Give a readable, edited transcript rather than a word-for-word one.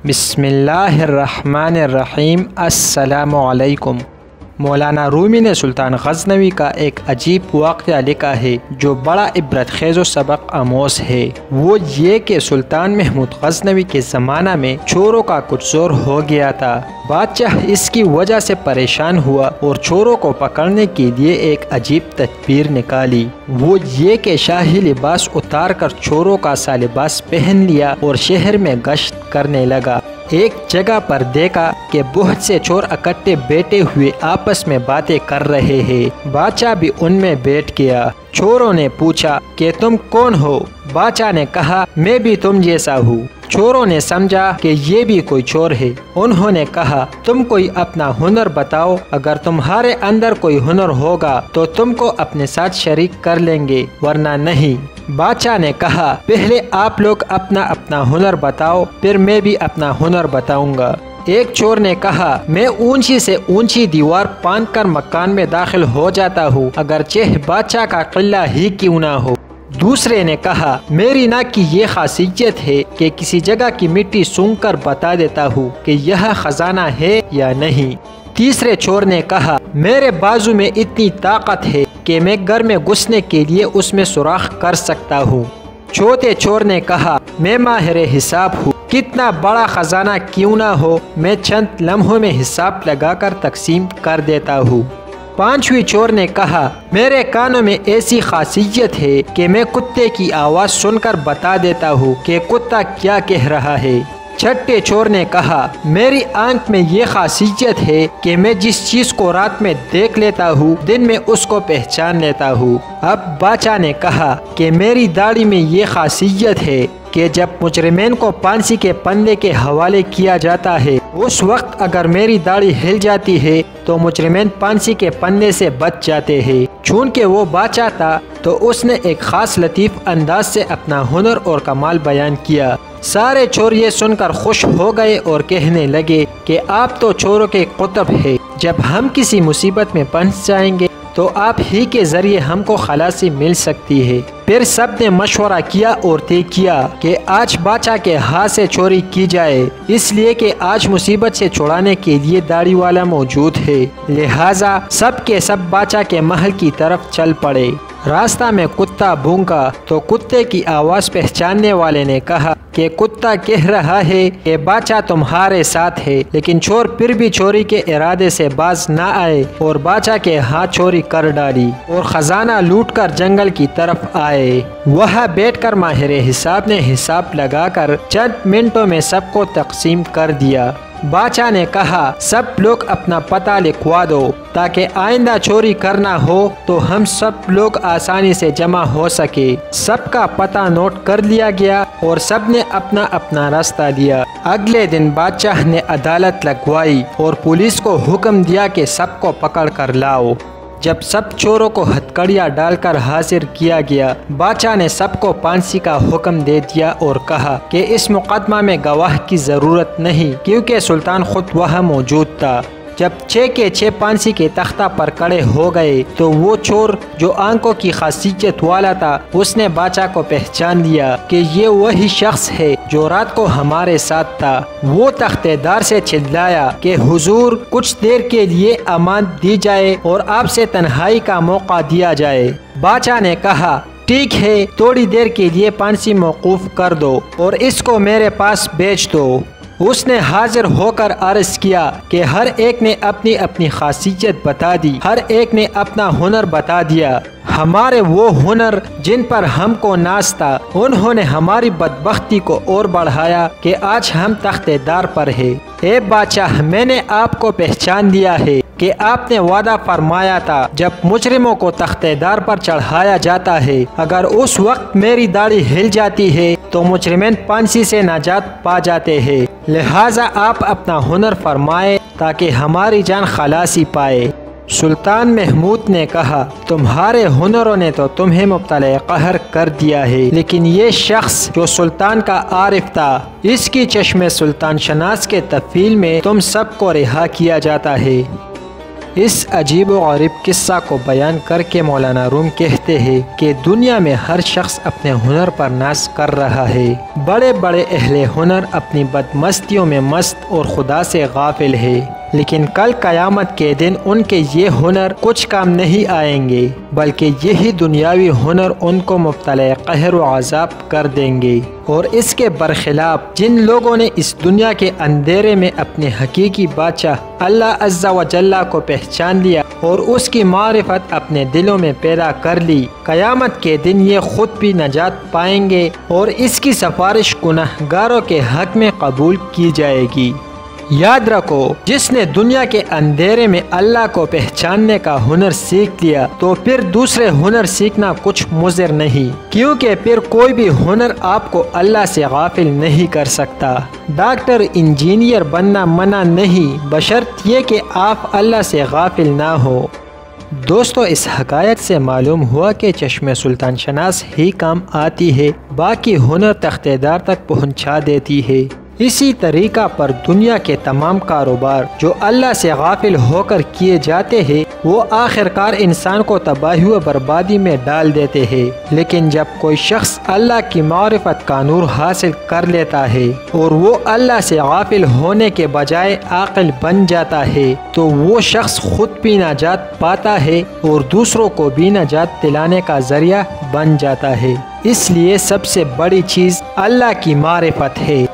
बिस्मिल्लाहिर्रहमानिर्रहीम। अस्सलामुअलैकुम। मौलाना रूमी ने सुल्तान गज़नवी का एक अजीब वाक़या लिखा है जो बड़ा इबरतखेज़ सबक आमोज़ है। वो ये कि सुल्तान महमूद गज़नवी के ज़माना में चोरों का कुछ ज़ोर हो गया था। बादशाह इसकी वजह से परेशान हुआ और चोरों को पकड़ने के लिए एक अजीब तदबीर निकाली। वो ये कि शाही लिबास उतार कर चोरों का सा लिबास पहन लिया और शहर में गश्त करने लगा। एक जगह पर देखा कि बहुत से चोर इकट्ठे बैठे हुए आपस में बातें कर रहे हैं। बादशाह भी उनमें बैठ गया। चोरों ने पूछा कि तुम कौन हो? बादशाह ने कहा, मैं भी तुम जैसा हूँ। चोरों ने समझा कि ये भी कोई चोर है। उन्होंने कहा, तुम कोई अपना हुनर बताओ, अगर तुम्हारे अंदर कोई हुनर होगा तो तुमको अपने साथ शरीक कर लेंगे, वरना नहीं। बादशाह ने कहा, पहले आप लोग अपना अपना हुनर बताओ, फिर मैं भी अपना हुनर बताऊंगा। एक चोर ने कहा, मैं ऊंची से ऊंची दीवार फांद कर मकान में दाखिल हो जाता हूँ, अगर चेह बादशाह का किला ही क्यों ना हो। दूसरे ने कहा, मेरी नाक की ये खासियत है कि किसी जगह की मिट्टी सूंघ कर बता देता हूँ कि यह खजाना है या नहीं। तीसरे चोर ने कहा, मेरे बाजू में इतनी ताकत है कि मैं घर में घुसने के लिए उसमें सुराख कर सकता हूँ। चौथे चोर ने कहा, मैं माहिर हिसाब हूँ, कितना बड़ा खजाना क्यों ना हो, मैं चंद लम्हों में हिसाब लगाकर तकसीम कर देता हूँ। पांचवी चोर ने कहा, मेरे कानों में ऐसी खासियत है कि मैं कुत्ते की आवाज़ सुनकर बता देता हूँ कि कुत्ता क्या कह रहा है। छठे चोर ने कहा, मेरी आंख में ये खासियत है कि मैं जिस चीज़ को रात में देख लेता हूँ दिन में उसको पहचान लेता हूँ। अब बादशाह ने कहा कि मेरी दाढ़ी में ये खासियत है कि जब मुजरिमीन को फांसी के फंदे के हवाले किया जाता है उस वक्त अगर मेरी दाढ़ी हिल जाती है तो मुजरिमीन फांसी के फंदे से बच जाते हैं। चूँकि वो बादशाह था तो उसने एक खास लतीफ़ अंदाज से अपना हुनर और कमाल बयान किया। सारे चोर ये सुनकर खुश हो गए और कहने लगे कि आप तो चोरों के कुतुब है, जब हम किसी मुसीबत में फंस जाएंगे तो आप ही के जरिए हमको खलासी मिल सकती है। फिर सब ने मशवरा किया और तय किया कि आज बादशाह के हाथ से चोरी की जाए, इसलिए कि आज मुसीबत से छुड़ाने के लिए दाढ़ी वाला मौजूद है। लिहाजा सब के सब बादशाह के महल की तरफ चल पड़े। रास्ता में कुत्ता भूंका तो कुत्ते की आवाज़ पहचानने वाले ने कहा कि कुत्ता कह रहा है कि बादशाह तुम्हारे साथ है, लेकिन चोर फिर भी चोरी के इरादे से बाज ना आए और बादशाह के हाथ चोरी कर डाली और खजाना लूटकर जंगल की तरफ आए। वह बैठकर माहिर हिसाब ने हिसाब लगाकर चंद मिनटों में सबको तकसीम कर दिया। बादशाह ने कहा, सब लोग अपना पता लिखवा दो ताकि आइंदा चोरी करना हो तो हम सब लोग आसानी से जमा हो सके। सबका पता नोट कर लिया गया और सब ने अपना अपना रास्ता लिया। अगले दिन बादशाह ने अदालत लगवाई और पुलिस को हुक्म दिया कि सबको पकड़ कर लाओ। जब सब चोरों को हथकड़ियाँ डालकर हाजिर किया गया, बादशाह ने सबको फांसी का हुक्म दे दिया और कहा कि इस मुकदमा में गवाह की ज़रूरत नहीं, क्योंकि सुल्तान खुद वहाँ मौजूद था। जब 6 के 6 फांसी के तख्ता पर खड़े हो गए तो वो चोर जो आंखों की खासियत वाला था उसने बादशाह को पहचान लिया कि ये वही शख्स है जो रात को हमारे साथ था। वो तख्तेदार से चिल्लाया कि हुजूर, कुछ देर के लिए अमान दी जाए और आपसे तन्हाई का मौका दिया जाए। बादशाह ने कहा, ठीक है, थोड़ी देर के लिए फांसी मौकूफ कर दो और इसको मेरे पास भेज दो। उसने हाजिर होकर अर्ज किया कि हर एक ने अपनी अपनी खासियत बता दी, हर एक ने अपना हुनर बता दिया। हमारे वो हुनर जिन पर हमको नाज था उन्होंने हमारी बदबख्ती को और बढ़ाया कि आज हम तख्तेदार पर है। ए बादशाह, मैंने आपको पहचान लिया है कि आपने वादा फरमाया था जब मुजरिमों को तख्तेदार पर चढ़ाया जाता है अगर उस वक्त मेरी दाढ़ी हिल जाती है तो मुजरिमीन फांसी से नाजात पा जाते हैं। लिहाजा आप अपना हुनर फरमाए ताकि हमारी जान खलासी पाए। सुल्तान महमूद ने कहा, तुम्हारे हुनरों ने तो तुम्हें मुब्तला कहर कर दिया है, लेकिन ये शख्स जो सुल्तान का आरिफ था इसकी चश्मे सुल्तान शनास के तफील में तुम सबको रिहा किया जाता है। इस अजीब व गरीब किस्सा को बयान करके मौलाना रूम कहते हैं कि दुनिया में हर शख्स अपने हुनर पर नाज कर रहा है। बड़े बड़े अहले हुनर अपनी बदमस्तियों में मस्त और खुदा से गाफिल है, लेकिन कल क़यामत के दिन उनके ये हुनर कुछ काम नहीं आएंगे, बल्कि यही दुनियावी हुनर उनको मुब्तला कहर व अज़ाब कर देंगे। और इसके बरखिलाफ जिन लोगों ने इस दुनिया के अंधेरे में अपने हकीकी बादशाह अल्लाह अज़्ज़ा व जल्ला को पहचान लिया और उसकी मारिफत अपने दिलों में पैदा कर ली, क़यामत के दिन ये खुद भी नजात पाएंगे और इसकी सिफारिश गुनहगारों के हक में कबूल की जाएगी। याद रखो, जिसने दुनिया के अंधेरे में अल्लाह को पहचानने का हुनर सीख लिया तो फिर दूसरे हुनर सीखना कुछ मुज़र नहीं, क्योंकि फिर कोई भी हुनर आपको अल्लाह से गाफिल नहीं कर सकता। डॉक्टर इंजीनियर बनना मना नहीं, बशर्त ये कि आप अल्लाह से गाफिल ना हो। दोस्तों, इस हकायत से मालूम हुआ कि चश्मे सुल्तान शनास ही काम आती है, बाकी हुनर तख्तेदार तक पहुँचा देती है। इसी तरीका पर दुनिया के तमाम कारोबार जो अल्लाह से गाफिल होकर किए जाते हैं वो आखिरकार इंसान को तबाही व बर्बादी में डाल देते हैं। लेकिन जब कोई शख्स अल्लाह की मारिफत का नूर हासिल कर लेता है और वो अल्लाह से गाफिल होने के बजाय आकिल बन जाता है तो वो शख्स खुद भी नजात पाता है और दूसरों को भी नजात दिलाने का जरिया बन जाता है। इसलिए सबसे बड़ी चीज़ अल्लाह की मारिफत है।